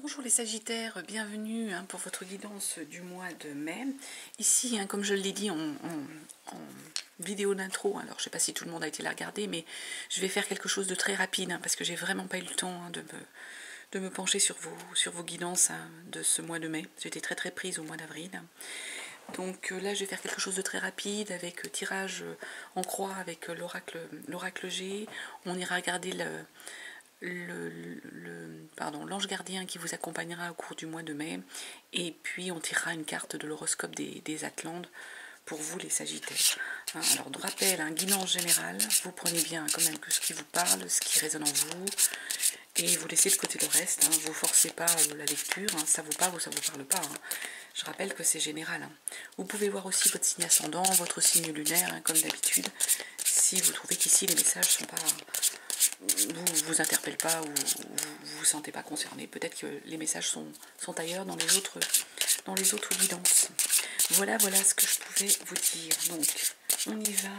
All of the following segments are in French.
Bonjour les Sagittaires, bienvenue pour votre guidance du mois de mai. Ici, comme je l'ai dit en vidéo d'intro, alors je ne sais pas si tout le monde a été la regarder, mais je vais faire quelque chose de très rapide parce que j'ai vraiment pas eu le temps de me pencher sur vos guidances de ce mois de mai. J'étais très prise au mois d'avril. Donc là, je vais faire quelque chose de très rapide avec tirage en croix avec l'oracle G. On ira regarder l'ange gardien qui vous accompagnera au cours du mois de mai, et puis on tirera une carte de l'horoscope des Atlantes pour vous les Sagittaires. Alors de rappel, guidance générale, vous prenez bien quand même que ce qui vous parle, ce qui résonne en vous, et vous laissez de côté le reste, vous ne forcez pas la lecture, ça vous parle ou ça vous parle pas. Je rappelle que c'est général. Vous pouvez voir aussi votre signe ascendant, votre signe lunaire, comme d'habitude, si vous trouvez qu'ici les messages sont pas... vous interpellent pas ou vous vous sentez pas concerné. Peut-être que les messages sont ailleurs dans les autres guidances. Voilà ce que je pouvais vous dire. Donc, on y va.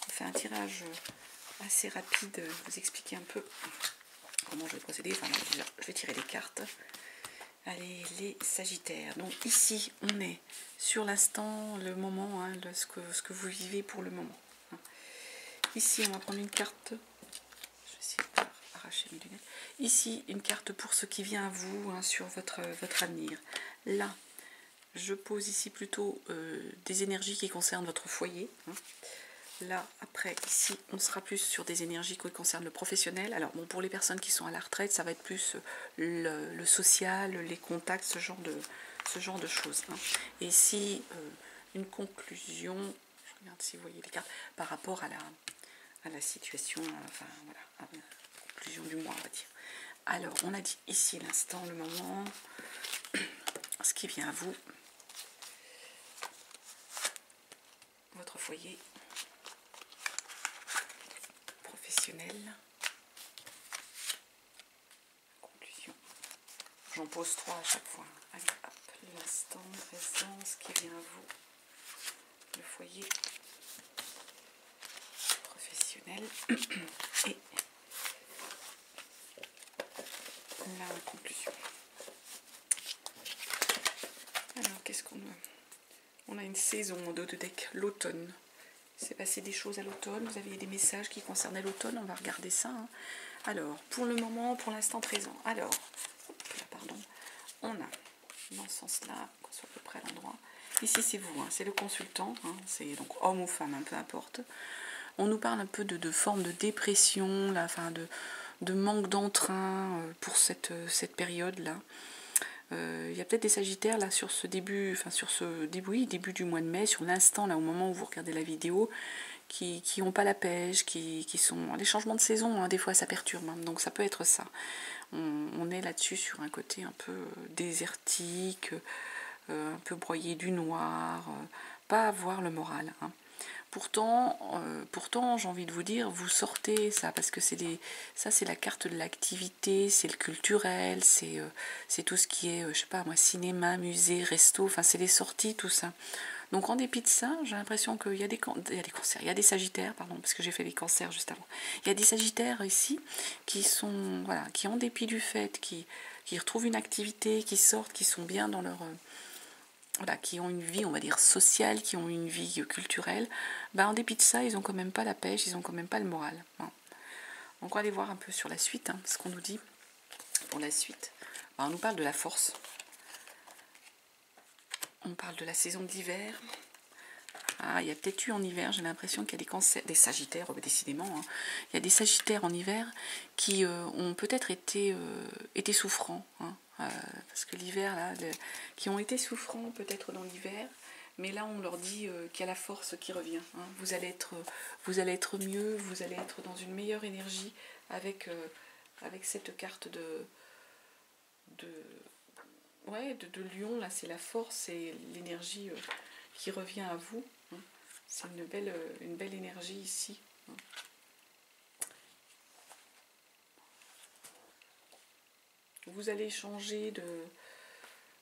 On fait un tirage assez rapide, vous expliquer un peu comment je vais procéder. Enfin, je vais tirer les cartes. Allez, les Sagittaires. Donc ici, on est sur l'instant, le moment, ce que vous vivez pour le moment. Ici, on va prendre une carte. Je vais essayer d'arracher mes lunettes. Ici, une carte pour ce qui vient à vous, sur votre avenir. Là, je pose ici plutôt des énergies qui concernent votre foyer. Là, après, ici, on sera plus sur des énergies qui concernent le professionnel. Alors, bon, pour les personnes qui sont à la retraite, ça va être plus le social, les contacts, ce genre de choses. Et ici, une conclusion, je regarde si vous voyez les cartes, par rapport à la situation, enfin, voilà, à la conclusion du mois, on va dire. Alors, on a dit ici l'instant, le moment, ce qui vient à vous, votre foyer, professionnel, conclusion. J'en pose 3 à chaque fois. Allez, hop, l'instant présent, ce qui vient à vous, le foyer, professionnel, et la conclusion. Alors, qu'est-ce qu'on a? On a une saison en dos de deck, l'automne. Il s'est passé des choses à l'automne, vous aviez des messages qui concernaient l'automne, on va regarder ça. Alors, pour le moment, pour l'instant présent, alors, là, pardon, on a, dans ce sens-là, qu'on soit à peu près à l'endroit, ici c'est vous, c'est le consultant, c'est donc homme ou femme, peu importe. On nous parle un peu de forme de dépression, là, enfin de manque d'entrain pour cette période-là. Il y a peut-être des Sagittaires là sur ce début, début du mois de mai, sur l'instant là au moment où vous regardez la vidéo, qui n'ont pas la pêche, qui sont les changements de saison, des fois ça perturbe, donc ça peut être ça. On est là-dessus sur un côté un peu désertique, un peu broyé du noir, pas avoir le moral. Pourtant, j'ai envie de vous dire, vous sortez ça, parce que ça c'est la carte de l'activité, c'est le culturel, c'est tout ce qui est, je sais pas moi, cinéma, musée, resto, enfin c'est les sorties, tout ça. Donc en dépit de ça, j'ai l'impression qu'il y a des cancers, il y a des Sagittaires, pardon, parce que j'ai fait les cancers juste avant. Il y a des Sagittaires ici qui sont, voilà, qui en dépit du fait, qui retrouvent une activité, qui sortent, qui sont bien dans leur... voilà, qui ont une vie, on va dire, sociale, qui ont une vie culturelle, en dépit de ça, ils n'ont quand même pas la pêche, ils n'ont quand même pas le moral. Donc on va aller voir un peu sur la suite, ce qu'on nous dit pour la suite. On nous parle de la force, on parle de la saison d'hiver. Il y a peut-être eu en hiver, j'ai l'impression qu'il y a des cancers, des Sagittaires, décidément, il y a des Sagittaires en hiver qui ont peut-être été souffrants, parce que l'hiver, là, qui ont été souffrants peut-être dans l'hiver, mais là on leur dit qu'il y a la force qui revient. Vous allez être mieux, vous allez être dans une meilleure énergie avec cette carte de Lion, là c'est la force et l'énergie qui revient à vous. C'est une belle énergie ici. Vous allez changer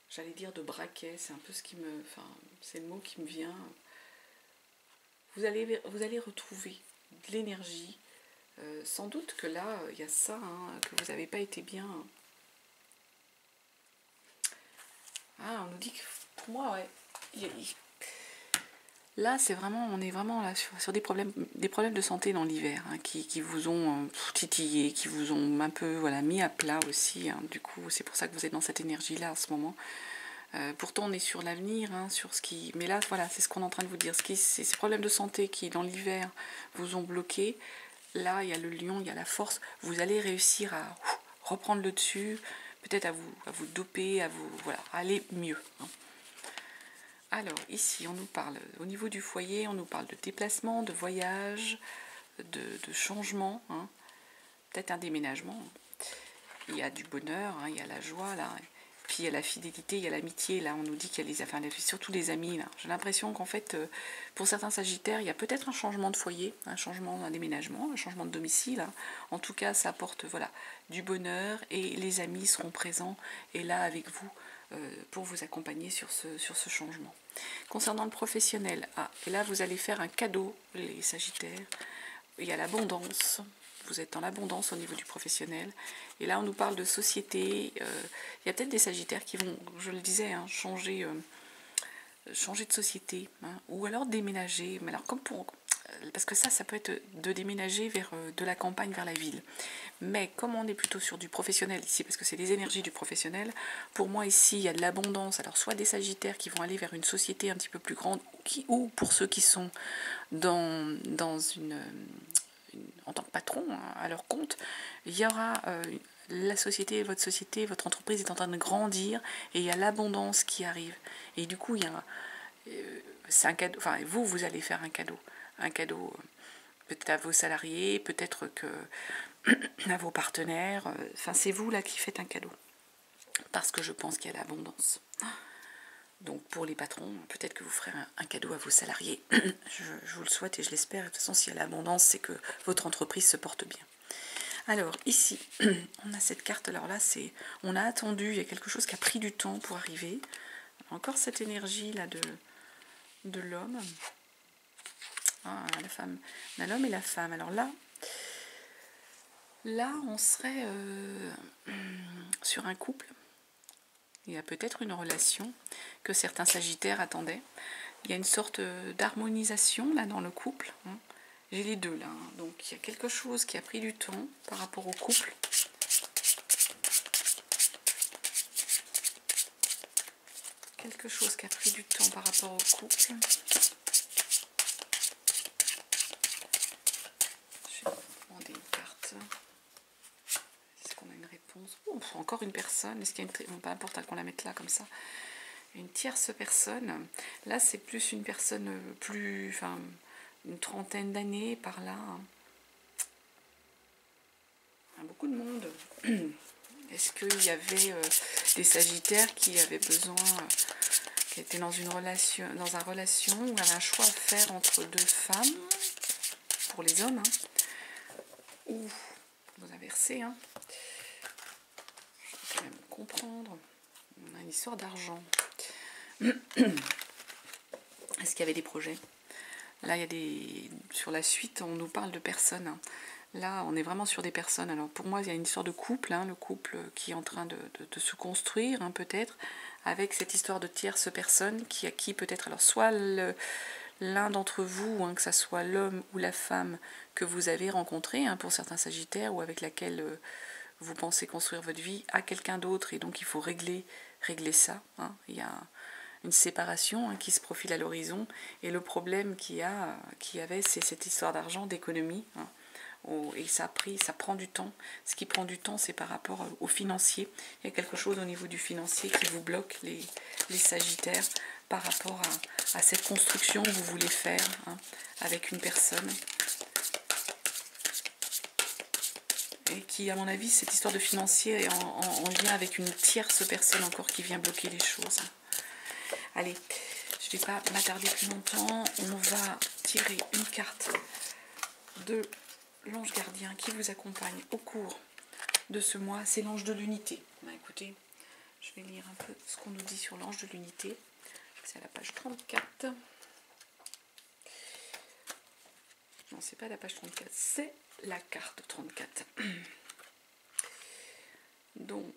j'allais dire de braquet, c'est un peu ce qui me... Enfin, c'est le mot qui me vient. Vous allez retrouver de l'énergie. Sans doute que là, il y a ça, que vous n'avez pas été bien Ah, on nous dit que pour moi, ouais. Là, c'est vraiment, on est vraiment là sur des problèmes de santé dans l'hiver, hein, qui vous ont titillé, qui vous ont un peu voilà, mis à plat aussi. Hein. Du coup, c'est pour ça que vous êtes dans cette énergie-là en ce moment. Pourtant, on est sur l'avenir, hein, sur ce qui. Mais là, voilà, c'est ce qu'on est en train de vous dire. Ces problèmes de santé qui, dans l'hiver, vous ont bloqué. Là, il y a le lion, il y a la force. Vous allez réussir à reprendre le dessus, peut-être à vous doper, à vous voilà, à aller mieux. Hein. Alors, ici, on nous parle, au niveau du foyer, on nous parle de déplacement, de voyage, de changement, hein, peut-être un déménagement. Il y a du bonheur, hein, il y a la joie, là. Puis il y a la fidélité, il y a l'amitié, là, on nous dit qu'il y a surtout les amis, là. J'ai l'impression qu'en fait, pour certains sagittaires, il y a peut-être un changement de foyer, un changement, un déménagement, un changement de domicile. Hein. En tout cas, ça apporte, voilà, du bonheur et les amis seront présents et là avec vous pour vous accompagner sur ce changement. Concernant le professionnel, et là vous allez faire un cadeau, les sagittaires, il y a l'abondance, vous êtes dans l'abondance au niveau du professionnel, et là on nous parle de société, il y a peut-être des sagittaires qui vont, je le disais, hein, changer de société, hein, ou alors déménager, mais alors comme pour... Parce que ça peut être de déménager vers de la campagne vers la ville. Mais comme on est plutôt sur du professionnel ici, parce que c'est les énergies du professionnel, pour moi ici il y a de l'abondance. Alors soit des sagittaires qui vont aller vers une société un petit peu plus grande, ou pour ceux qui sont dans en tant que patron, hein, à leur compte, il y aura la société, votre entreprise est en train de grandir et il y a l'abondance qui arrive. Et du coup, il y a c'est un cadeau, enfin vous allez faire un cadeau peut-être à vos salariés, peut-être que à vos partenaires, enfin c'est vous là qui faites un cadeau, parce que je pense qu'il y a l'abondance. Donc pour les patrons, peut-être que vous ferez un cadeau à vos salariés, je vous le souhaite et je l'espère, de toute façon s'il y a l'abondance, c'est que votre entreprise se porte bien. Alors ici, on a cette carte, alors là on a attendu, il y a quelque chose qui a pris du temps pour arriver, encore cette énergie là de l'homme, la femme, on a l'homme et la femme, alors là on serait sur un couple, il y a peut-être une relation que certains sagittaires attendaient, il y a une sorte d'harmonisation là dans le couple, hein. J'ai les deux là, hein. Donc il y a quelque chose qui a pris du temps par rapport au couple. Quelque chose qui a pris du temps par rapport au couple. Je vais demander une carte. Est-ce qu'on a une réponse? Encore une personne. Est-ce qu'il y a une... Pas importe qu'on la mette là comme ça. Une tierce personne. Là c'est plus une personne plus... Enfin, une trentaine d'années par là. Beaucoup de monde. Est-ce qu'il y avait des sagittaires qui avaient besoin, qui étaient dans une relation, ou avaient un choix à faire entre deux femmes, pour les hommes, hein, ou vous inversez, hein. Je peux quand même comprendre. On a une histoire d'argent. Est-ce qu'il y avait des projets? Là, il y a des... Sur la suite, on nous parle de personnes. Hein. Là, on est vraiment sur des personnes. Alors, pour moi, il y a une histoire de couple, hein, le couple qui est en train de se construire, hein, peut-être, avec cette histoire de tierce personne qui peut-être, alors, soit l'un d'entre vous, hein, que ce soit l'homme ou la femme que vous avez rencontré, hein, pour certains sagittaires, ou avec laquelle vous pensez construire votre vie, à quelqu'un d'autre, et donc il faut régler ça. Hein. Il y a une séparation, hein, qui se profile à l'horizon, et le problème qu'il y avait, c'est cette histoire d'argent, d'économie, hein, et ça prend du temps. Ce qui prend du temps, c'est par rapport au financier. Il y a quelque chose au niveau du financier qui vous bloque, les sagittaires, par rapport à cette construction que vous voulez faire, hein, avec une personne. Et qui, à mon avis, cette histoire de financier est en lien avec une tierce personne encore qui vient bloquer les choses. Allez, je ne vais pas m'attarder plus longtemps. On va tirer une carte de l'ange gardien qui vous accompagne au cours de ce mois. C'est l'ange de l'unité. Écoutez, je vais lire un peu ce qu'on nous dit sur l'ange de l'unité. C'est à la page 34. Non, c'est pas la page 34, c'est la carte 34. Donc,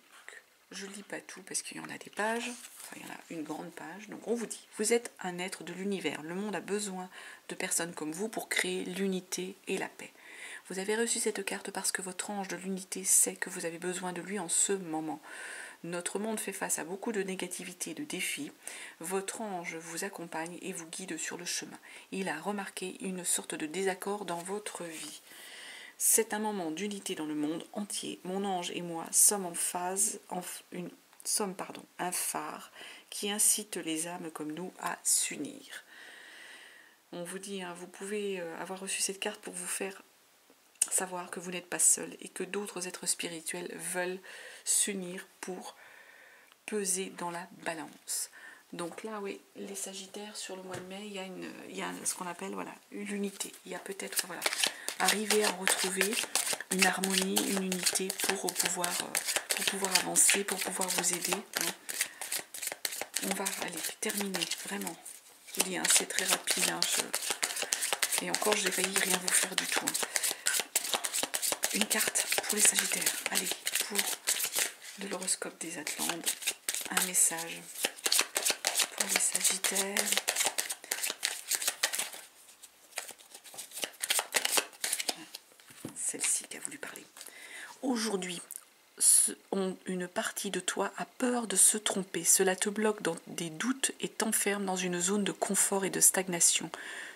je lis pas tout parce qu'il y en a des pages, enfin il y en a une grande page. Donc on vous dit, vous êtes un être de l'univers. Le monde a besoin de personnes comme vous pour créer l'unité et la paix. Vous avez reçu cette carte parce que votre ange de l'unité sait que vous avez besoin de lui en ce moment. Notre monde fait face à beaucoup de négativité et de défis. Votre ange vous accompagne et vous guide sur le chemin. Il a remarqué une sorte de désaccord dans votre vie. C'est un moment d'unité dans le monde entier. Mon ange et moi sommes un phare qui incite les âmes comme nous à s'unir. On vous dit, vous pouvez avoir reçu cette carte pour vous faire savoir que vous n'êtes pas seul et que d'autres êtres spirituels veulent s'unir pour peser dans la balance. Donc là, oui, les Sagittaires, sur le mois de mai, il y a ce qu'on appelle l'unité. Il y a peut-être arriver à retrouver une harmonie, une unité pour pouvoir avancer, pour pouvoir vous aider. On va aller terminer, vraiment. Je vous dis, c'est très rapide. Et encore, j'ai failli rien vous faire du tout. Une carte pour les Sagittaires. Allez, pour de l'horoscope des Atlantes. Un message pour les Sagittaires. Celle-ci qui a voulu parler. Aujourd'hui, une partie de toi a peur de se tromper. Cela te bloque dans des doutes et t'enferme dans une zone de confort et de stagnation.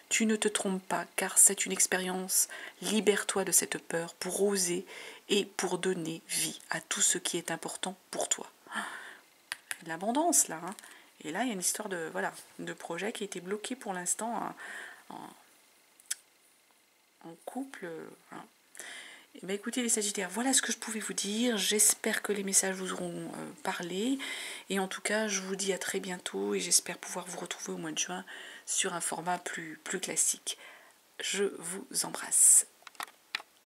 Tu ne te trompes pas, car c'est une expérience. Libère-toi de cette peur pour oser et pour donner vie à tout ce qui est important pour toi. L'abondance là. Et là, il y a une histoire de projet qui a été bloqué pour l'instant en couple. Eh bien, écoutez les Sagittaires, voilà ce que je pouvais vous dire. J'espère que les messages vous auront parlé. Et en tout cas, je vous dis à très bientôt et j'espère pouvoir vous retrouver au mois de juin sur un format plus classique. Je vous embrasse.